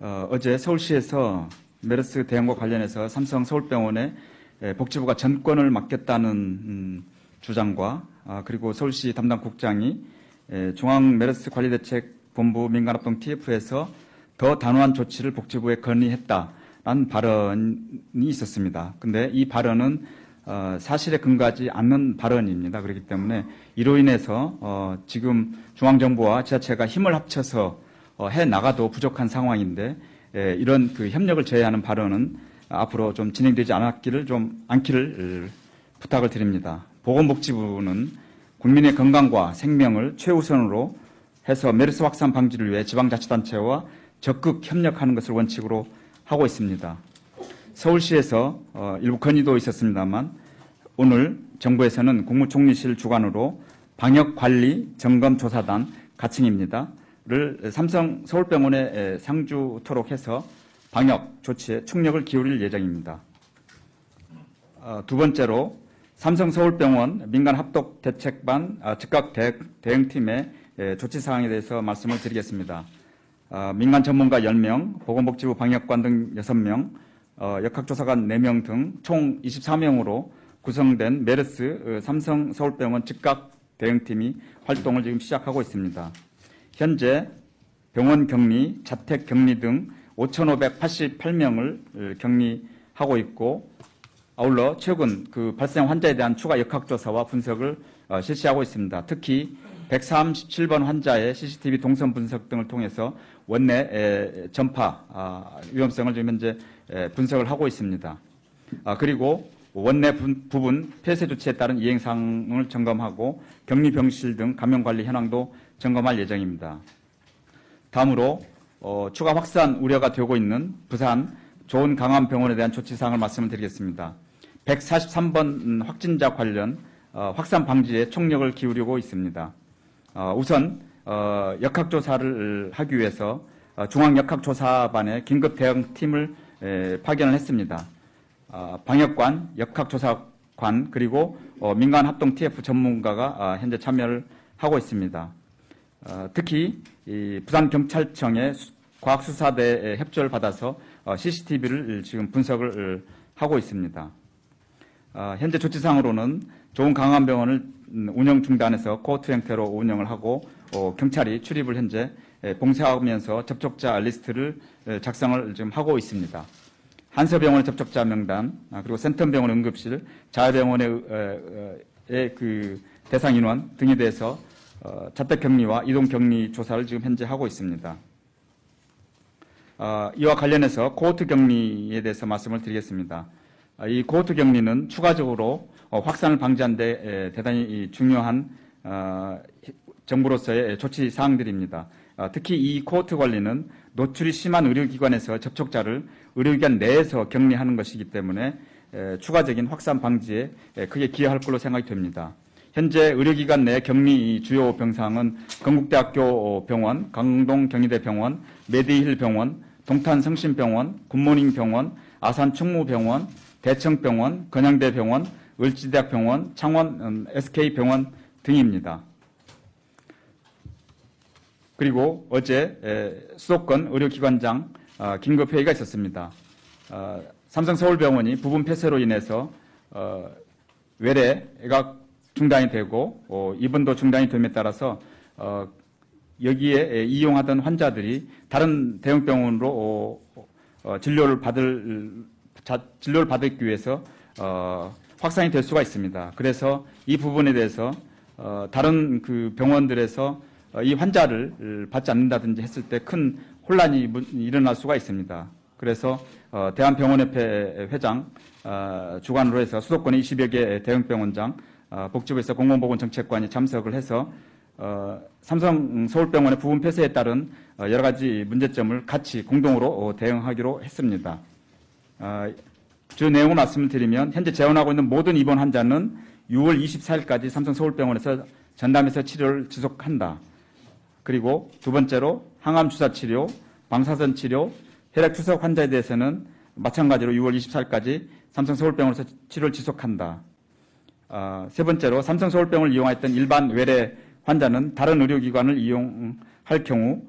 어제 서울시에서 메르스 대응과 관련해서 삼성 서울병원에 복지부가 전권을 맡겼다는 주장과 그리고 서울시 담당 국장이 중앙 메르스 관리대책본부 민간합동 TF에서 더 단호한 조치를 복지부에 건의했다라는 발언이 있었습니다. 근데 이 발언은 사실에 근거하지 않는 발언입니다. 그렇기 때문에 이로 인해서 지금 중앙정부와 지자체가 힘을 합쳐서 해 나가도 부족한 상황인데 이런 그 협력을 제외하는 발언은 앞으로 좀 진행되지 않기를 부탁을 드립니다. 보건복지부는 국민의 건강과 생명을 최우선으로 해서 메르스 확산 방지를 위해 지방자치단체와 적극 협력하는 것을 원칙으로 하고 있습니다. 서울시에서 일부 건의도 있었습니다만 오늘 정부에서는 국무총리실 주관으로 방역관리점검조사단 가칭입니다. 를 삼성 서울병원에 상주토록 해서 방역 조치에 총력을 기울일 예정입니다. 두 번째로 삼성 서울병원 민간합동대책반 즉각 대응팀의 조치사항에 대해서 말씀을 드리겠습니다. 민간 전문가 10명, 보건복지부 방역관 등 6명, 역학조사관 4명 등 총 24명으로 구성된 메르스 삼성 서울병원 즉각 대응팀이 활동을 지금 시작하고 있습니다. 현재 병원 격리, 자택 격리 등 5,588명을 격리하고 있고 아울러 최근 그 발생 환자에 대한 추가 역학조사와 분석을 실시하고 있습니다. 특히 137번 환자의 CCTV 동선 분석 등을 통해서 원내 전파 위험성을 지금 현재 분석을 하고 있습니다. 그리고 원내 부분 폐쇄 조치에 따른 이행사항을 점검하고 격리 병실 등 감염 관리 현황도 점검할 예정입니다. 다음으로 추가 확산 우려가 되고 있는 부산 좋은강암병원에 대한 조치사항을 말씀을 드리겠습니다. 143번 확진자 관련 확산 방지에 총력을 기울이고 있습니다. 우선 역학조사를 하기 위해서 중앙역학조사반의 긴급 대응팀을 파견을 했습니다. 방역관, 역학조사관 그리고 민간합동 TF 전문가가 현재 참여를 하고 있습니다. 특히 부산경찰청의 과학수사대의 협조를 받아서 CCTV를 지금 분석을 하고 있습니다. 현재 조치상으로는 좋은강암병원을 운영 중단해서 코호트 형태로 운영을 하고 경찰이 출입을 현재 봉쇄하면서 접촉자 리스트를 작성을 지금 하고 있습니다. 한서병원의 접촉자 명단, 그리고 센텀병원 응급실, 자유병원의 그 대상 인원 등에 대해서 자택격리와 이동격리 조사를 지금 현재 하고 있습니다. 이와 관련해서 코호트 격리에 대해서 말씀을 드리겠습니다. 이 코호트 격리는 추가적으로 확산을 방지하는 데 대단히 중요한 정부로서의 조치 사항들입니다. 특히 이 코호트 관리는 노출이 심한 의료기관에서 접촉자를 의료기관 내에서 격리하는 것이기 때문에 추가적인 확산 방지에 크게 기여할 걸로 생각이 됩니다. 현재 의료기관 내 격리 주요 병상은 건국대학교 병원, 강동경희대병원, 메디힐병원, 동탄성심병원, 굿모닝병원, 아산충무병원, 대청병원, 건양대병원, 을지대학병원, 창원 SK병원 등입니다. 그리고 어제 수도권 의료기관장 긴급회의가 있었습니다. 삼성 서울병원이 부분 폐쇄로 인해서 외래가 중단이 되고 입원도 중단이 됨에 따라서 여기에 이용하던 환자들이 다른 대형병원으로 진료를 받기 위해서 확산이 될 수가 있습니다. 그래서 이 부분에 대해서 다른 그 병원들에서 이 환자를 받지 않는다든지 했을 때 큰 혼란이 일어날 수가 있습니다. 그래서 대한병원협회 회장 주관으로 해서 수도권의 20여 개 대형병원장, 복지부에서 공공보건정책관이 참석을 해서 삼성 서울병원의 부분 폐쇄에 따른 여러 가지 문제점을 같이 공동으로 대응하기로 했습니다. 주 내용을 말씀을 드리면 현재 재원하고 있는 모든 입원 환자는 6월 24일까지 삼성 서울병원에서 전담해서 치료를 지속한다. 그리고 두 번째로 항암 주사 치료, 방사선 치료, 혈액 투석 환자에 대해서는 마찬가지로 6월 24일까지 삼성 서울병원에서 치료를 지속한다. 세 번째로 삼성 서울병원을 이용했던 일반 외래 환자는 다른 의료기관을 이용할 경우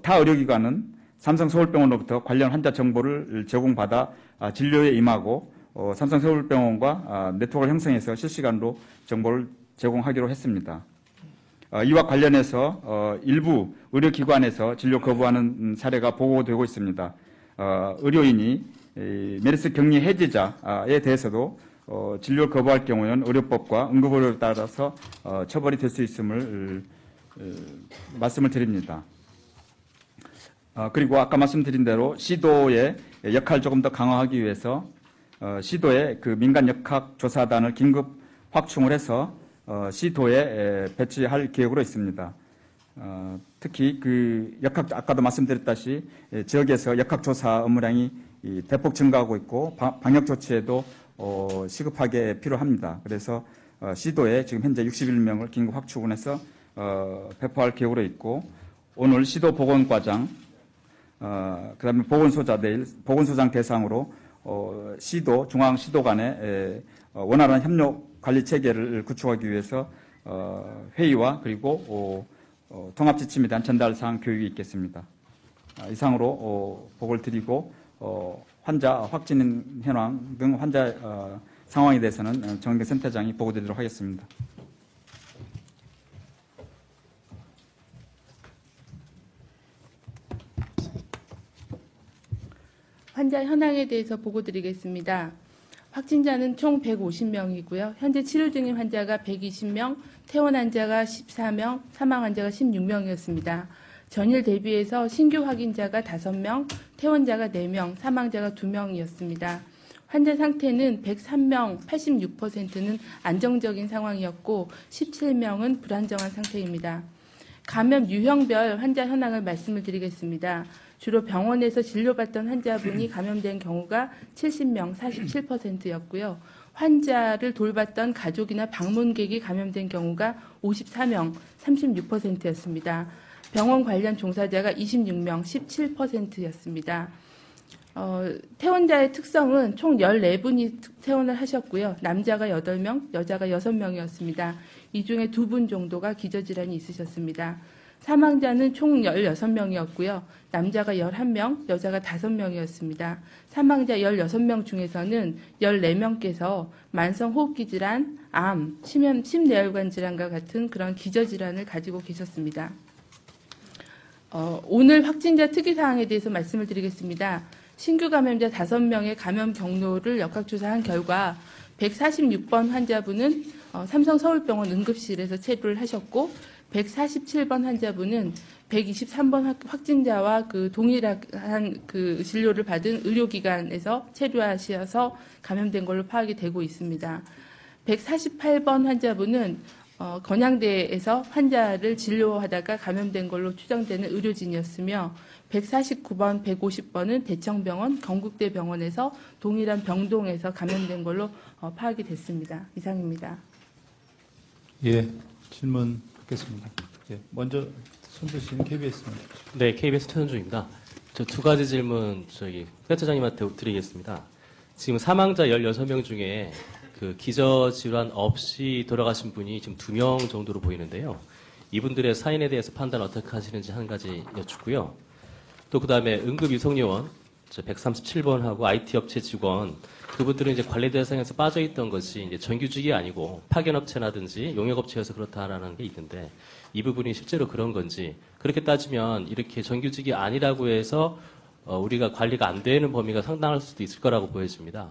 타 의료기관은 삼성서울병원으로부터 관련 환자 정보를 제공받아 진료에 임하고 삼성서울병원과 네트워크를 형성해서 실시간으로 정보를 제공하기로 했습니다. 이와 관련해서 일부 의료기관에서 진료 거부하는 사례가 보고되고 있습니다. 의료인이 메르스 격리 해지자에 대해서도 진료 거부할 경우에는 의료법과 응급의료에 따라서 처벌이 될 수 있음을 말씀을 드립니다. 그리고 아까 말씀드린 대로 시도의 역할을 조금 더 강화하기 위해서 시도의 그 민간 역학조사단을 긴급 확충을 해서 시도에 배치할 계획으로 있습니다. 특히 그 아까도 말씀드렸다시피 지역에서 역학조사 업무량이 대폭 증가하고 있고 방역 조치에도 시급하게 필요합니다. 그래서 시도에 지금 현재 61명을 긴급 확충을 해서 배포할 계획으로 있고 오늘 시도 보건과장 그다음에 보건소장 대상으로 시도 중앙시도 간에 원활한 협력 관리 체계를 구축하기 위해서 회의와 그리고 통합 지침에 대한 전달 사항 교육이 있겠습니다. 이상으로 보고를 드리고 환자 확진 현황 등 환자 상황에 대해서는 정은경 센터장이 보고드리도록 하겠습니다. 환자 현황에 대해서 보고드리겠습니다. 확진자는 총 150명이고요. 현재 치료 중인 환자가 120명, 퇴원 환자가 14명, 사망 환자가 16명이었습니다. 전일 대비해서 신규 확진자가 5명, 퇴원자가 4명, 사망자가 2명이었습니다. 환자 상태는 103명, 86%는 안정적인 상황이었고 17명은 불안정한 상태입니다. 감염 유형별 환자 현황을 말씀을 드리겠습니다. 주로 병원에서 진료받던 환자분이 감염된 경우가 70명, 47%였고요. 환자를 돌봤던 가족이나 방문객이 감염된 경우가 54명, 36%였습니다. 병원 관련 종사자가 26명, 17%였습니다. 퇴원자의 특성은 총 14분이 퇴원을 하셨고요. 남자가 8명, 여자가 6명이었습니다. 이 중에 2분 정도가 기저질환이 있으셨습니다. 사망자는 총 16명이었고요. 남자가 11명, 여자가 5명이었습니다. 사망자 16명 중에서는 14명께서 만성호흡기 질환, 암, 심내혈관 질환과 같은 그런 기저질환을 가지고 계셨습니다. 오늘 확진자 특이사항에 대해서 말씀을 드리겠습니다. 신규 감염자 5명의 감염 경로를 역학조사한 결과 146번 환자분은 삼성서울병원 응급실에서 체류를 하셨고 147번 환자분은 123번 확진자와 그 동일한 그 진료를 받은 의료기관에서 체류하셔서 감염된 걸로 파악이 되고 있습니다. 148번 환자분은 건양대에서 환자를 진료하다가 감염된 걸로 추정되는 의료진이었으며 149번, 150번은 대청병원, 경국대병원에서 동일한 병동에서 감염된 걸로 파악이 됐습니다. 이상입니다. 예, 질문 받겠습니다. 예, 먼저 손 드신 KBS입니다. 네, KBS 최현주입니다. 저 2가지 질문 센터장님한테 드리겠습니다. 지금 사망자 16명 중에 그 기저질환 없이 돌아가신 분이 지금 2명 정도로 보이는데요. 이분들의 사인에 대해서 판단 어떻게 하시는지 한 가지 여쭙고요. 또 그다음에 응급이송요원 137번하고 IT 업체 직원 그분들은 이제 관리 대상에서 빠져 있던 것이 이제 정규직이 아니고 파견업체라든지 용역업체여서 그렇다라는 게 있는데 이 부분이 실제로 그런 건지 그렇게 따지면 이렇게 정규직이 아니라고 해서 우리가 관리가 안 되는 범위가 상당할 수도 있을 거라고 보여집니다.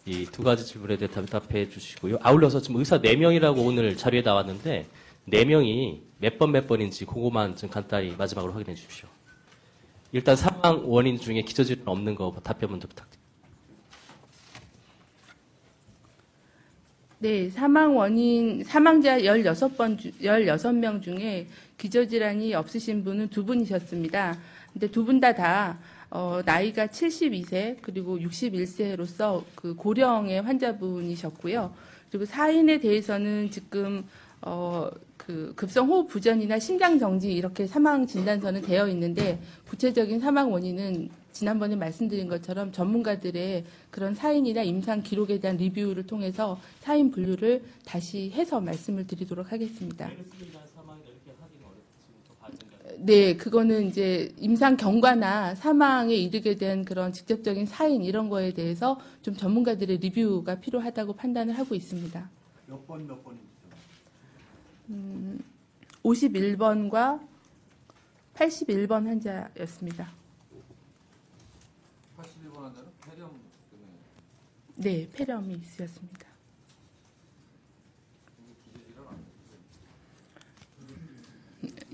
이 2가지 질문에 대해 답해 주시고요. 아울러서 지금 의사 4명이라고 오늘 자료에 나왔는데 4명이 몇 번인지 그거만 좀 간단히 마지막으로 확인해 주십시오. 일단 사망 원인 중에 기저질환 없는 거 답변 먼저 부탁드립니다. 네, 사망자 16명 중에 기저질환이 없으신 분은 2분이셨습니다. 근데 2분 다 나이가 72세 그리고 61세로서 그 고령의 환자분이셨고요. 그리고 사인에 대해서는 지금 그 급성호흡 부전이나 심장정지 이렇게 사망 진단서는 되어 있는데 구체적인 사망 원인은 지난번에 말씀드린 것처럼 전문가들의 그런 사인이나 임상 기록에 대한 리뷰를 통해서 사인 분류를 다시 해서 말씀을 드리도록 하겠습니다. 네, 그거는 이제 임상 경과나 사망에 이르게 된 그런 직접적인 사인 이런 거에 대해서 좀 전문가들의 리뷰가 필요하다고 판단을 하고 있습니다. 몇 번입니까? 51번과 81번 환자였습니다. 81번 환자는 폐렴 때문에 네, 폐렴이 있으셨습니다. 기저질환 아니에요?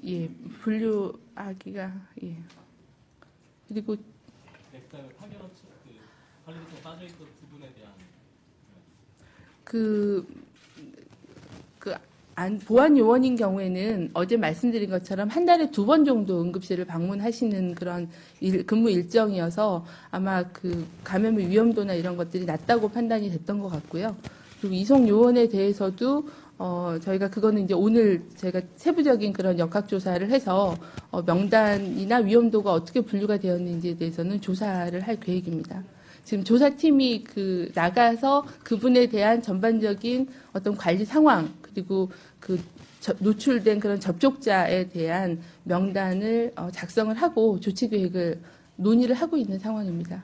예, 분류하기가 예. 그리고 넥타이 파견업 관리대상 빠져있던 부분에 대한 보안 요원인 경우에는 어제 말씀드린 것처럼 한 달에 2번 정도 응급실을 방문하시는 그런 근무 일정이어서 아마 그 감염의 위험도나 이런 것들이 낮다고 판단이 됐던 것 같고요. 그리고 이송 요원에 대해서도 저희가 그거는 이제 오늘 제가 세부적인 그런 역학조사를 해서 명단이나 위험도가 어떻게 분류가 되었는지에 대해서는 조사를 할 계획입니다. 지금 조사팀이 나가서 그분에 대한 전반적인 어떤 관리 상황, 그리고 노출된 그런 접촉자에 대한 명단을 작성을 하고 조치 계획을 논의를 하고 있는 상황입니다.